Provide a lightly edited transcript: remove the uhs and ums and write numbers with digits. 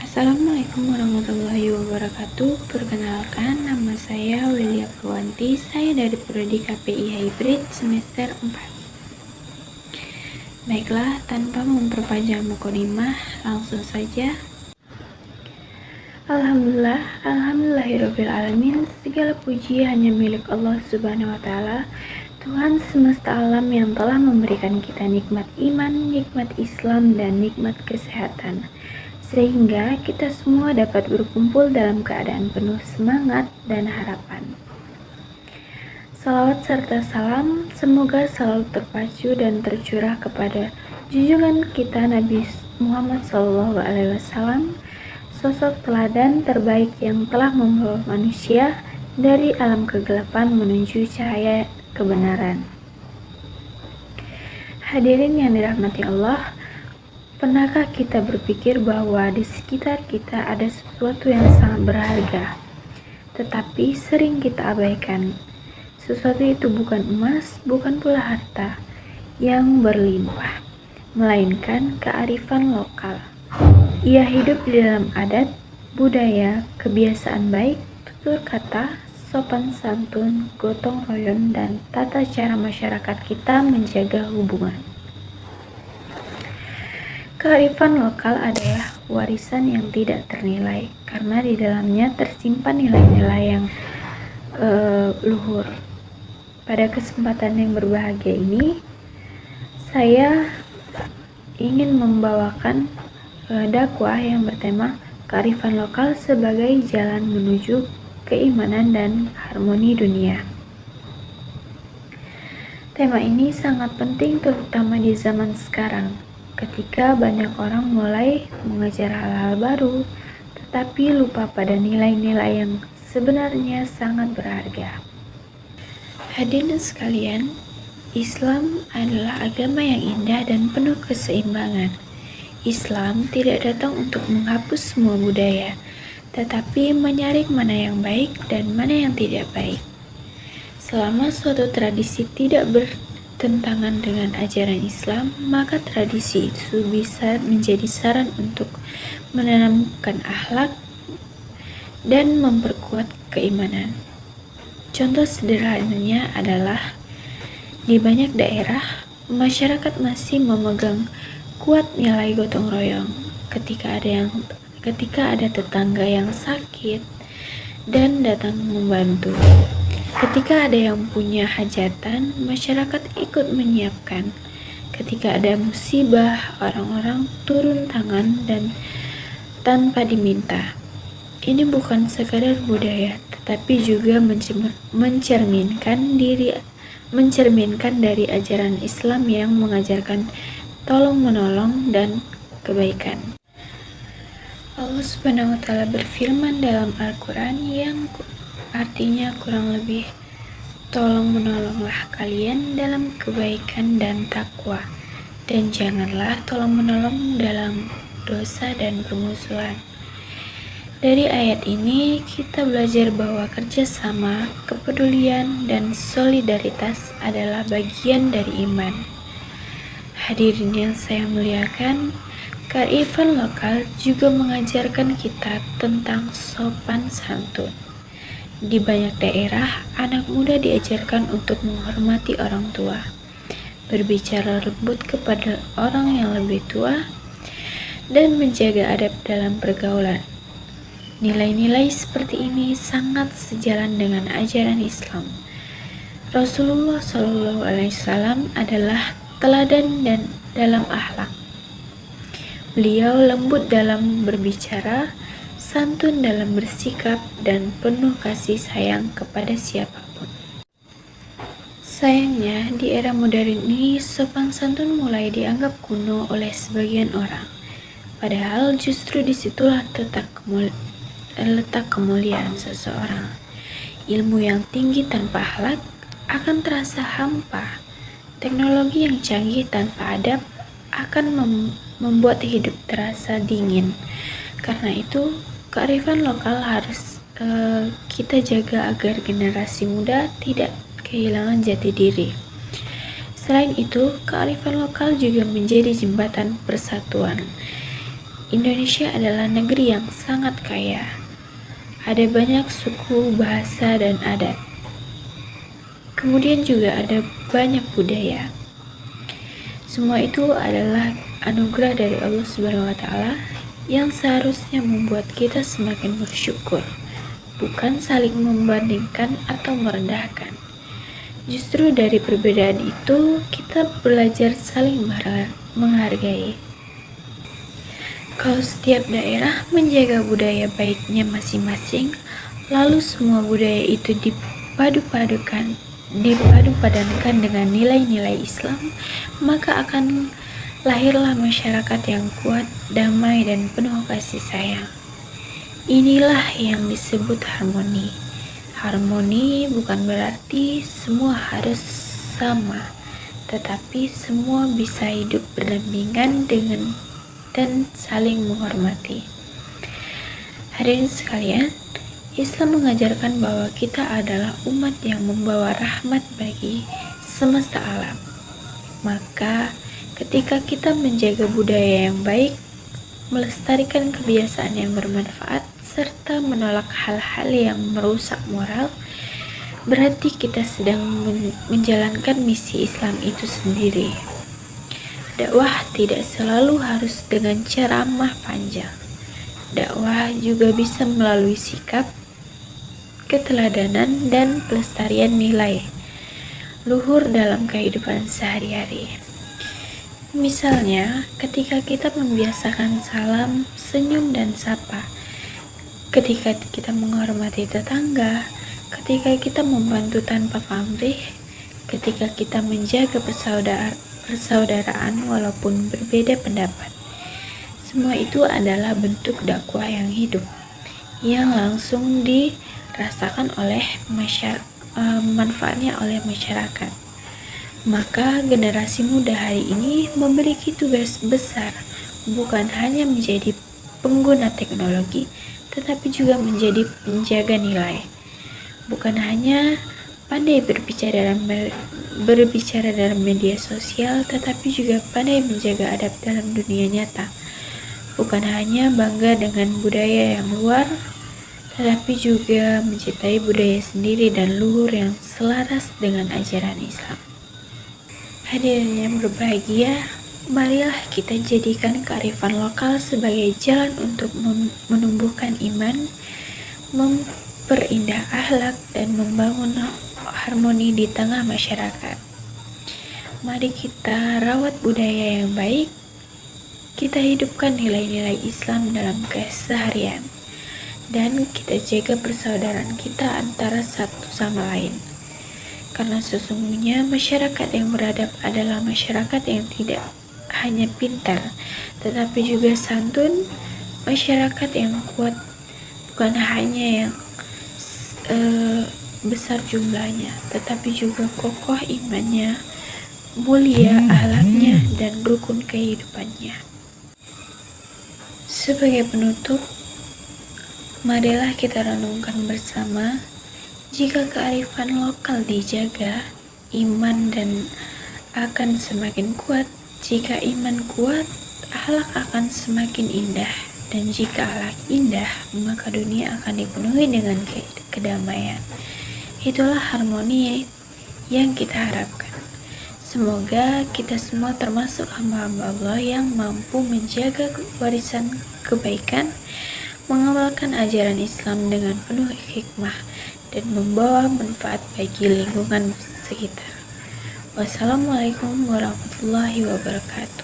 Assalamualaikum warahmatullahi wabarakatuh. Perkenalkan, nama saya Welia Purwanti. Saya dari Prodi KPI Hybrid semester 4. Baiklah, tanpa memperpanjang mukadimah, langsung saja. Alhamdulillahirabbil alamin. Segala puji hanya milik Allah Subhanahu wa taala, Tuhan semesta alam yang telah memberikan kita nikmat iman, nikmat Islam, dan nikmat kesehatan, sehingga kita semua dapat berkumpul dalam keadaan penuh semangat dan harapan. Salawat serta salam semoga selalu terpacu dan tercurah kepada junjungan kita Nabi Muhammad SAW, sosok teladan terbaik yang telah membawa manusia dari alam kegelapan menuju cahaya kebenaran. Hadirin yang dirahmati Allah, pernahkah kita berpikir bahwa di sekitar kita ada sesuatu yang sangat berharga, tetapi sering kita abaikan? Sesuatu itu bukan emas, bukan pula harta yang berlimpah, melainkan kearifan lokal. Ia hidup di dalam adat, budaya, kebiasaan baik, tutur kata, sopan santun, gotong royong, dan tata cara masyarakat kita menjaga hubungan. Kearifan lokal adalah warisan yang tidak ternilai, karena di dalamnya tersimpan nilai-nilai yang luhur. Pada kesempatan yang berbahagia ini, saya ingin membawakan dakwah yang bertema kearifan lokal sebagai jalan menuju keimanan dan harmoni dunia. Tema ini sangat penting terutama di zaman sekarang, ketika banyak orang mulai mengejar hal-hal baru, tetapi lupa pada nilai-nilai yang sebenarnya sangat berharga. Hadirin sekalian, Islam adalah agama yang indah dan penuh keseimbangan. Islam tidak datang untuk menghapus semua budaya, tetapi menyaring mana yang baik dan mana yang tidak baik. Selama suatu tradisi tidak bertentangan dengan ajaran Islam, maka tradisi itu bisa menjadi saran untuk menanamkan akhlak dan memperkuat keimanan. Contoh sederhananya adalah di banyak daerah, masyarakat masih memegang kuat nilai gotong royong ketika ada tetangga yang sakit dan datang membantu. Ketika ada yang punya hajatan, masyarakat ikut menyiapkan. Ketika ada musibah, orang-orang turun tangan dan tanpa diminta. Ini bukan sekadar budaya, tetapi juga mencerminkan dari ajaran Islam yang mengajarkan tolong menolong dan kebaikan. Allah Subhanahu wa taala berfirman dalam Al-Qur'an yang artinya kurang lebih, tolong menolonglah kalian dalam kebaikan dan takwa, dan janganlah tolong menolong dalam dosa dan permusuhan. Dari ayat ini kita belajar bahwa kerjasama, kepedulian, dan solidaritas adalah bagian dari iman. Hadirin yang saya muliakan, kearifan lokal juga mengajarkan kita tentang sopan santun. Di banyak daerah, anak muda diajarkan untuk menghormati orang tua, berbicara lembut kepada orang yang lebih tua, dan menjaga adab dalam pergaulan. Nilai-nilai seperti ini sangat sejalan dengan ajaran Islam. Rasulullah SAW adalah teladan dan dalam akhlak. Beliau lembut dalam berbicara, santun dalam bersikap, dan penuh kasih sayang kepada siapapun. Sayangnya, di era modern ini sopan santun mulai dianggap kuno oleh sebagian orang. Padahal justru disitulah letak kemuliaan seseorang. Ilmu yang tinggi tanpa akhlak akan terasa hampa. Teknologi yang canggih tanpa adab akan membuat hidup terasa dingin. Karena itu, kearifan lokal harus kita jaga agar generasi muda tidak kehilangan jati diri. Selain itu, kearifan lokal juga menjadi jembatan persatuan. Indonesia adalah negeri yang sangat kaya. Ada banyak suku, bahasa, dan adat. Kemudian juga ada banyak budaya. Semua itu adalah anugerah dari Allah Subhanahu wa Ta'ala yang seharusnya membuat kita semakin bersyukur, bukan saling membandingkan atau merendahkan. Justru dari perbedaan itu, kita belajar saling menghargai. Kalau setiap daerah menjaga budaya baiknya masing-masing, lalu semua budaya itu dipadupadankan dengan nilai-nilai Islam, maka akan lahirlah masyarakat yang kuat, damai, dan penuh kasih sayang. Inilah yang disebut harmoni. Harmoni bukan berarti semua harus sama, tetapi semua bisa hidup berdampingan dan saling menghormati. Hadirin sekalian, Islam mengajarkan bahwa kita adalah umat yang membawa rahmat bagi semesta alam. Maka, ketika kita menjaga budaya yang baik, melestarikan kebiasaan yang bermanfaat, serta menolak hal-hal yang merusak moral, berarti kita sedang menjalankan misi Islam itu sendiri. Dakwah tidak selalu harus dengan ceramah panjang. Dakwah juga bisa melalui sikap, keteladanan, dan pelestarian nilai luhur dalam kehidupan sehari-hari. Misalnya, ketika kita membiasakan salam, senyum, dan sapa, ketika kita menghormati tetangga, ketika kita membantu tanpa pamrih, ketika kita menjaga persaudaraan walaupun berbeda pendapat. Semua itu adalah bentuk dakwah yang hidup, yang langsung dirasakan oleh manfaatnya oleh masyarakat. Maka generasi muda hari ini memiliki tugas besar, bukan hanya menjadi pengguna teknologi, tetapi juga menjadi penjaga nilai. Bukan hanya pandai berbicara dalam media sosial, tetapi juga pandai menjaga adab dalam dunia nyata. Bukan hanya bangga dengan budaya yang luar, tetapi juga mencintai budaya sendiri dan luhur yang selaras dengan ajaran Islam. Hadirin yang berbahagia, marilah kita jadikan kearifan lokal sebagai jalan untuk menumbuhkan iman, memperindah akhlak, dan membangun harmoni di tengah masyarakat. Mari kita rawat budaya yang baik, kita hidupkan nilai-nilai Islam dalam keseharian, dan kita jaga persaudaraan kita antara satu sama lain. Karena sesungguhnya masyarakat yang beradab adalah masyarakat yang tidak hanya pintar, tetapi juga santun, masyarakat yang kuat, bukan hanya yang besar jumlahnya, tetapi juga kokoh imannya, mulia akhlaknya, dan rukun kehidupannya. Sebagai penutup, marilah kita renungkan bersama, jika kearifan lokal dijaga, iman dan akan semakin kuat. Jika iman kuat, akhlak akan semakin indah. Dan jika akhlak indah, maka dunia akan dipenuhi dengan kedamaian. Itulah harmoni yang kita harapkan. Semoga kita semua termasuk hamba-hamba Allah yang mampu menjaga warisan kebaikan, mengamalkan ajaran Islam dengan penuh hikmah, dan membawa manfaat bagi lingkungan sekitar. Wassalamualaikum warahmatullahi wabarakatuh.